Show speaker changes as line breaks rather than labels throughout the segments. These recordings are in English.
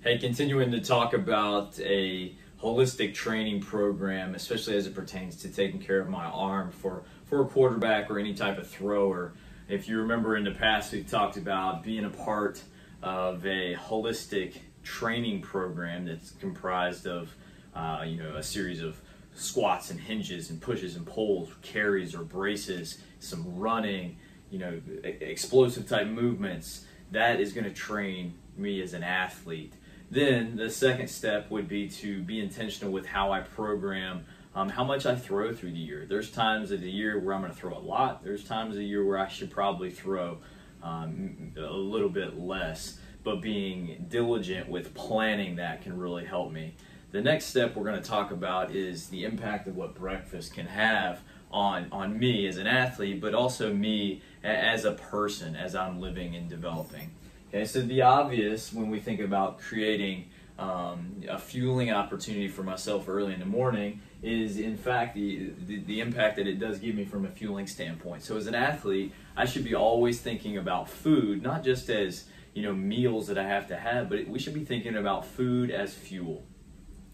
Hey, continuing to talk about a holistic training program, especially as it pertains to taking care of my arm for a quarterback or any type of thrower. If you remember in the past, we've talked about being a part of a holistic training program that's comprised of a series of squats and hinges and pushes and pulls, carries or braces, some running, explosive type movements. That is going to train me as an athlete. Then the second step would be to be intentional with how I program how much I throw through the year. There's times of the year where I'm going to throw a lot. There's times of the year where I should probably throw a little bit less. But being diligent with planning that can really help me. The next step we're going to talk about is the impact of what breakfast can have on me as an athlete, but also me as a person as I'm living and developing. Okay, so the obvious when we think about creating a fueling opportunity for myself early in the morning is in fact the impact that it does give me from a fueling standpoint. So as an athlete, I should be always thinking about food, not just as meals that I have to have, but we should be thinking about food as fuel.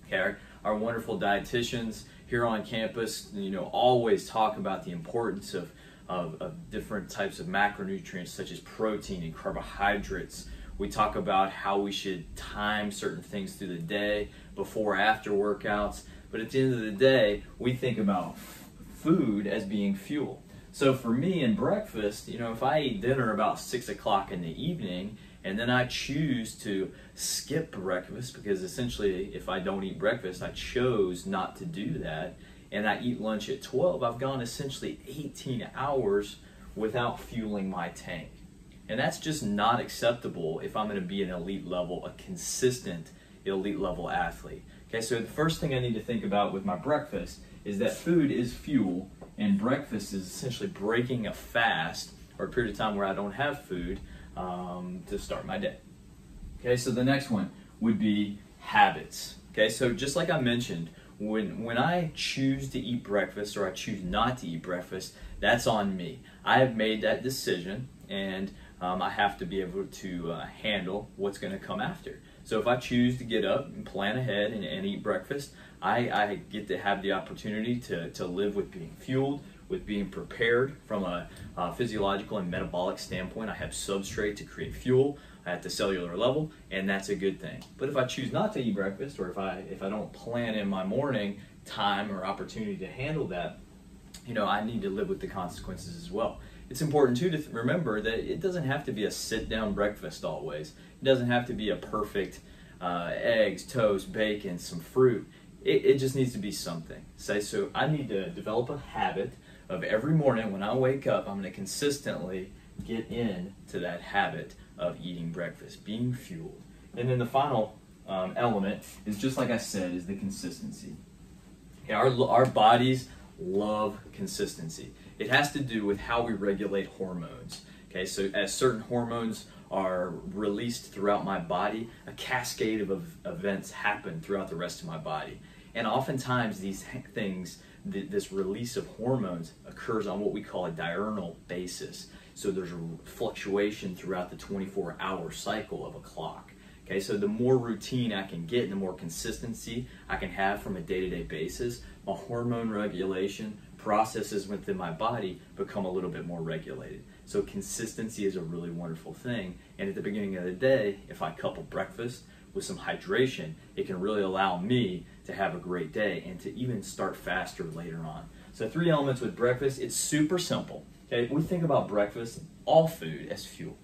Okay, our wonderful dietitians here on campus, always talk about the importance of different types of macronutrients such as protein and carbohydrates. We talk about how we should time certain things through the day, before, after workouts. But at the end of the day, we think about food as being fuel. So for me in breakfast, if I eat dinner about 6 o'clock in the evening, and then I choose to skip breakfast, because essentially if I don't eat breakfast, I chose not to do that, and I eat lunch at 12, I've gone essentially 18 hours without fueling my tank. And that's just not acceptable if I'm going to be an elite level, a consistent elite level athlete. Okay, so the first thing I need to think about with my breakfast is that food is fuel, and breakfast is essentially breaking a fast or a period of time where I don't have food to start my day. Okay, so the next one would be habits. Okay, so just like I mentioned, when I choose to eat breakfast or I choose not to eat breakfast, that's on me. I have made that decision, and I have to be able to handle what's going to come after. So if I choose to get up and plan ahead and eat breakfast, I get to have the opportunity to live with being fueled, with being prepared from a physiological and metabolic standpoint. I have substrate to create fuel at the cellular level, and that's a good thing. But if I choose not to eat breakfast, or if I don't plan in my morning time or opportunity to handle that, I need to live with the consequences as well. It's important too to remember that it doesn't have to be a sit-down breakfast always. It doesn't have to be a perfect eggs, toast, bacon, some fruit. It just needs to be something. So I need to develop a habit of every morning when I wake up, I'm going to consistently get into that habit of eating breakfast, being fueled. And then the final element is, just like I said, is the consistency. Okay, our bodies love consistency. It has to do with how we regulate hormones. Okay, so as certain hormones are released throughout my body, a cascade of events happen throughout the rest of my body. And oftentimes these things, this release of hormones occurs on what we call a diurnal basis. So there's a fluctuation throughout the 24-hour cycle of a clock. Okay, so the more routine I can get and the more consistency I can have from a day-to-day basis, my hormone regulation processes within my body become a little bit more regulated. So consistency is a really wonderful thing. And at the beginning of the day, if I couple breakfast with some hydration, it can really allow me to have a great day and to even start faster later on. So 3 elements with breakfast. It's super simple. Okay, we think about breakfast, all food, as fuel.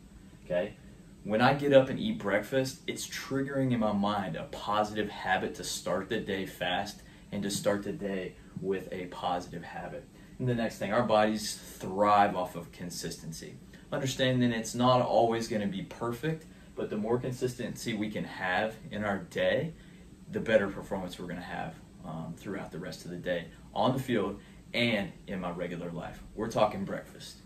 Okay, when I get up and eat breakfast, it's triggering in my mind a positive habit to start the day fast and to start the day with a positive habit. And the next thing, our bodies thrive off of consistency. Understanding it's not always going to be perfect, but the more consistency we can have in our day, the better performance we're going to have throughout the rest of the day on the field and in my regular life. We're talking breakfast.